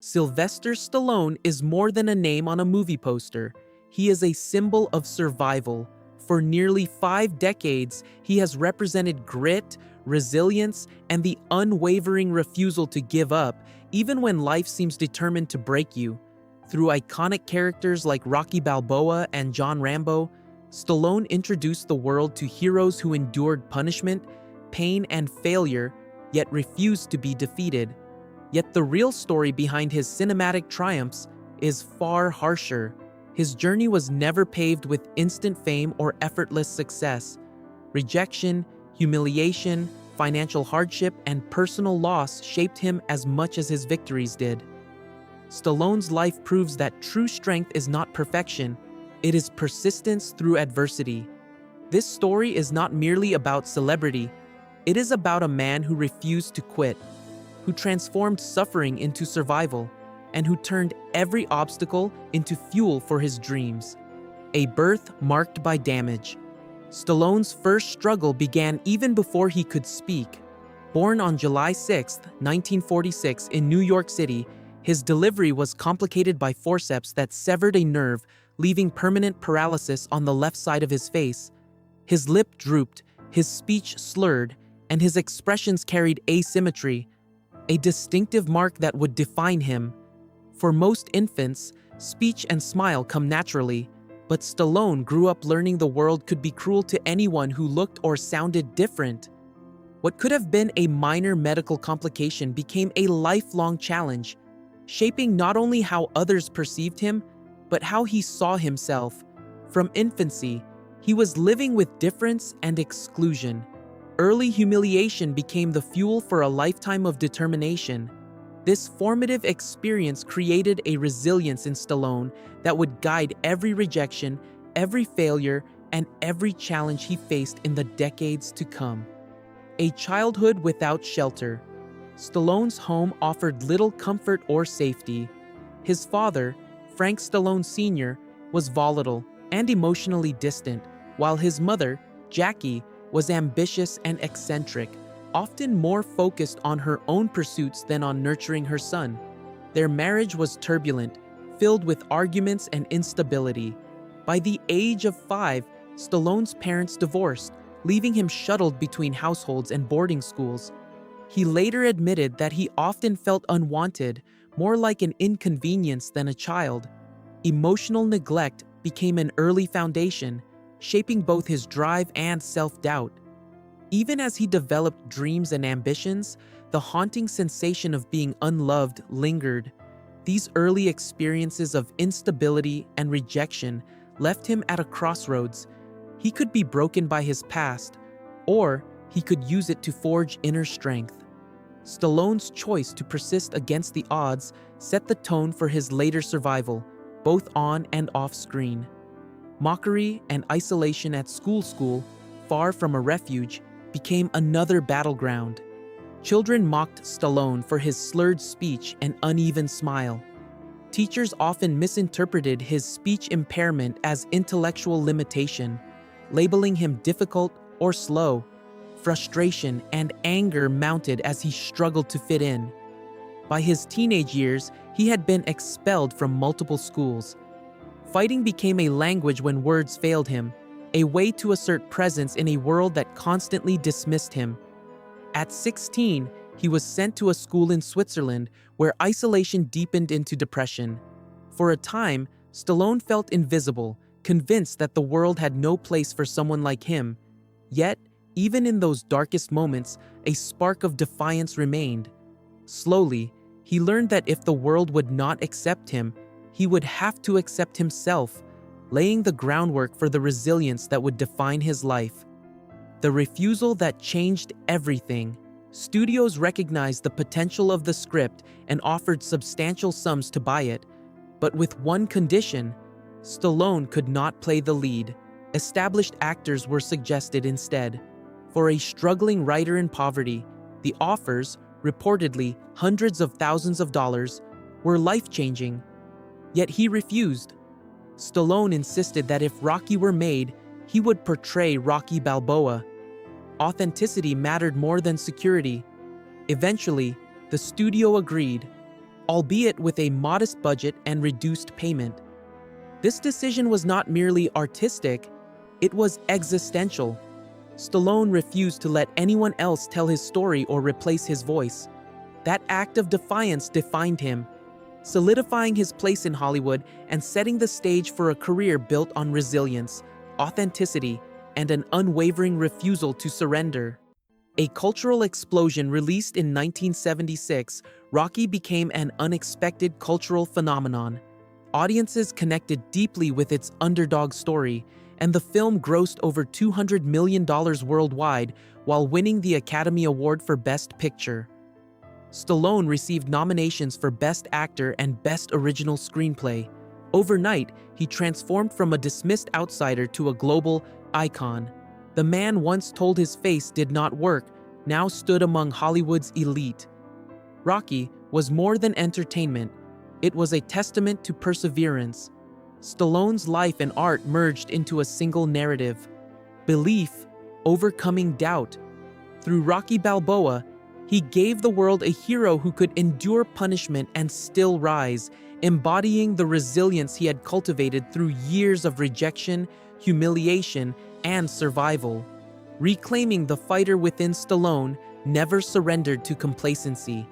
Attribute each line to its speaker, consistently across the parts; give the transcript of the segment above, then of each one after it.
Speaker 1: Sylvester Stallone is more than a name on a movie poster. He is a symbol of survival. For nearly 5 decades, he has represented grit, resilience, and the unwavering refusal to give up, even when life seems determined to break you. Through iconic characters like Rocky Balboa and John Rambo, Stallone introduced the world to heroes who endured punishment, pain, and failure, yet refused to be defeated. Yet the real story behind his cinematic triumphs is far harsher. His journey was never paved with instant fame or effortless success. Rejection, humiliation, financial hardship, and personal loss shaped him as much as his victories did. Stallone's life proves that true strength is not perfection, it is persistence through adversity. This story is not merely about celebrity, it is about a man who refused to quit, who transformed suffering into survival, and who turned every obstacle into fuel for his dreams. A birth marked by damage. Stallone's first struggle began even before he could speak. Born on July 6, 1946 in New York City, his delivery was complicated by forceps that severed a nerve, leaving permanent paralysis on the left side of his face. His lip drooped, his speech slurred, and his expressions carried asymmetry, a distinctive mark that would define him. For most infants, speech and smile come naturally, but Stallone grew up learning the world could be cruel to anyone who looked or sounded different. What could have been a minor medical complication became a lifelong challenge, shaping not only how others perceived him, but how he saw himself. From infancy, he was living with difference and exclusion. Early humiliation became the fuel for a lifetime of determination. This formative experience created a resilience in Stallone that would guide every rejection, every failure, and every challenge he faced in the decades to come. A childhood without shelter. Stallone's home offered little comfort or safety. His father, Frank Stallone Sr., was volatile and emotionally distant, while his mother, Jackie, was ambitious and eccentric, often more focused on her own pursuits than on nurturing her son. Their marriage was turbulent, filled with arguments and instability. By the age of 5, Stallone's parents divorced, leaving him shuttled between households and boarding schools. He later admitted that he often felt unwanted, more like an inconvenience than a child. Emotional neglect became an early foundation, shaping both his drive and self-doubt. Even as he developed dreams and ambitions, the haunting sensation of being unloved lingered. These early experiences of instability and rejection left him at a crossroads. He could be broken by his past, or he could use it to forge inner strength. Stallone's choice to persist against the odds set the tone for his later survival, both on and off screen. Mockery and isolation at school, far from a refuge, became another battleground. Children mocked Stallone for his slurred speech and uneven smile. Teachers often misinterpreted his speech impairment as intellectual limitation, labeling him difficult or slow. Frustration and anger mounted as he struggled to fit in. By his teenage years, he had been expelled from multiple schools. Fighting became a language when words failed him, a way to assert presence in a world that constantly dismissed him. At 16, he was sent to a school in Switzerland where isolation deepened into depression. For a time, Stallone felt invisible, convinced that the world had no place for someone like him. Yet, even in those darkest moments, a spark of defiance remained. Slowly, he learned that if the world would not accept him, he would have to accept himself, laying the groundwork for the resilience that would define his life. The refusal that changed everything. Studios recognized the potential of the script and offered substantial sums to buy it, but with one condition: Stallone could not play the lead. Established actors were suggested instead. For a struggling writer in poverty, the offers, reportedly hundreds of thousands of dollars, were life-changing. Yet he refused. Stallone insisted that if Rocky were made, he would portray Rocky Balboa. Authenticity mattered more than security. Eventually, the studio agreed. albeit with a modest budget and reduced payment. This decision was not merely artistic, it was existential. Stallone refused to let anyone else tell his story or replace his voice. That act of defiance defined him, solidifying his place in Hollywood and setting the stage for a career built on resilience, authenticity, and an unwavering refusal to surrender. A cultural explosion released in 1976, Rocky became an unexpected cultural phenomenon. Audiences connected deeply with its underdog story, and the film grossed over $200 million worldwide while winning the Academy Award for Best Picture. Stallone received nominations for Best Actor and Best Original Screenplay. Overnight, he transformed from a dismissed outsider to a global icon. The man once told his face did not work, now stood among Hollywood's elite. Rocky was more than entertainment. It was a testament to perseverance. Stallone's life and art merged into a single narrative. Belief, overcoming doubt. Through Rocky Balboa, he gave the world a hero who could endure punishment and still rise, embodying the resilience he had cultivated through years of rejection, humiliation, and survival. Reclaiming the fighter within, Stallone never surrendered to complacency.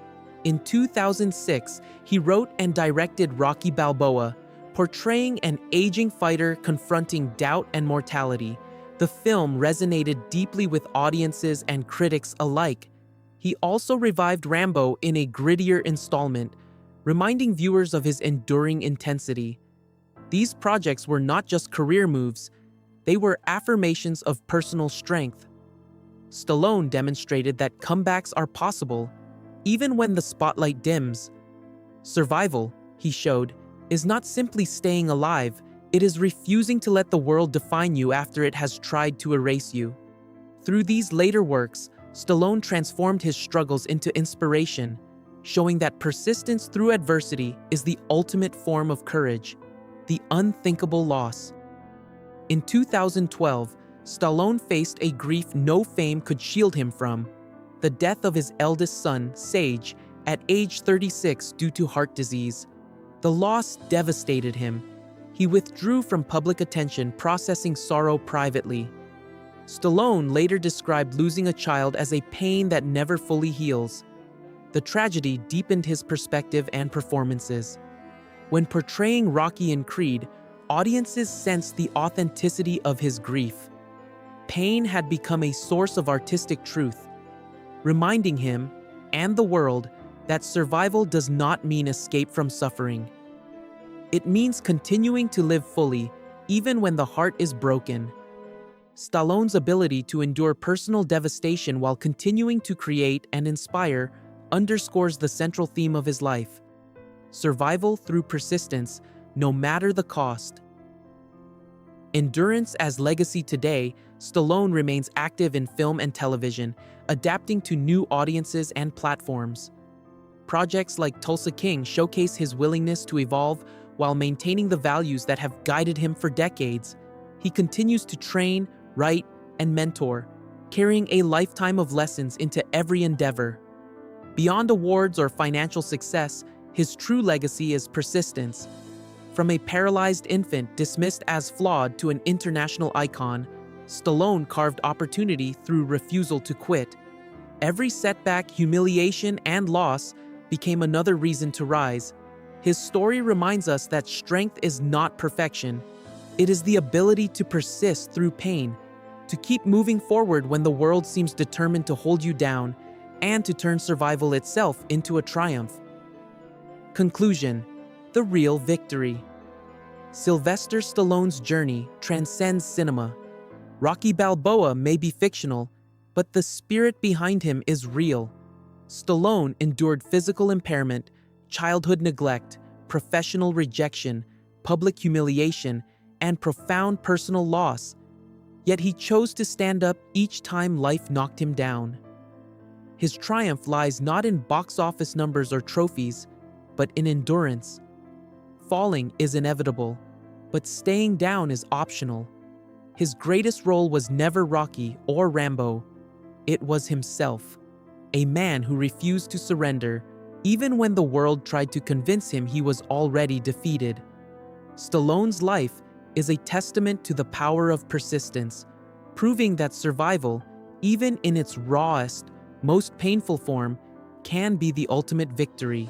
Speaker 1: In 2006, he wrote and directed Rocky Balboa, portraying an aging fighter confronting doubt and mortality. The film resonated deeply with audiences and critics alike. He also revived Rambo in a grittier installment, reminding viewers of his enduring intensity. These projects were not just career moves, they were affirmations of personal strength. Stallone demonstrated that comebacks are possible, even when the spotlight dims. Survival, he showed, is not simply staying alive, it is refusing to let the world define you after it has tried to erase you. Through these later works, Stallone transformed his struggles into inspiration, showing that persistence through adversity is the ultimate form of courage, the unthinkable loss. In 2012, Stallone faced a grief no fame could shield him from: the death of his eldest son, Sage, at age 36 due to heart disease. The loss devastated him. He withdrew from public attention, processing sorrow privately. Stallone later described losing a child as a pain that never fully heals. The tragedy deepened his perspective and performances. When portraying Rocky in Creed, audiences sensed the authenticity of his grief. Pain had become a source of artistic truth, reminding him and the world that survival does not mean escape from suffering. It means continuing to live fully, even when the heart is broken. Stallone's ability to endure personal devastation while continuing to create and inspire underscores the central theme of his life: survival through persistence, no matter the cost. Endurance as legacy. Today, Stallone remains active in film and television, adapting to new audiences and platforms. Projects like Tulsa King showcase his willingness to evolve while maintaining the values that have guided him for decades. He continues to train, write, and mentor, carrying a lifetime of lessons into every endeavor. Beyond awards or financial success, his true legacy is persistence. From a paralyzed infant dismissed as flawed to an international icon, Stallone carved opportunity through refusal to quit. Every setback, humiliation, and loss became another reason to rise. His story reminds us that strength is not perfection. It is the ability to persist through pain, to keep moving forward when the world seems determined to hold you down, and to turn survival itself into a triumph. Conclusion: the real victory. Sylvester Stallone's journey transcends cinema. Rocky Balboa may be fictional, but the spirit behind him is real. Stallone endured physical impairment, childhood neglect, professional rejection, public humiliation, and profound personal loss. Yet he chose to stand up each time life knocked him down. His triumph lies not in box office numbers or trophies, but in endurance. Falling is inevitable, but staying down is optional. His greatest role was never Rocky or Rambo. It was himself, a man who refused to surrender, even when the world tried to convince him he was already defeated. Stallone's life is a testament to the power of persistence, proving that survival, even in its rawest, most painful form, can be the ultimate victory.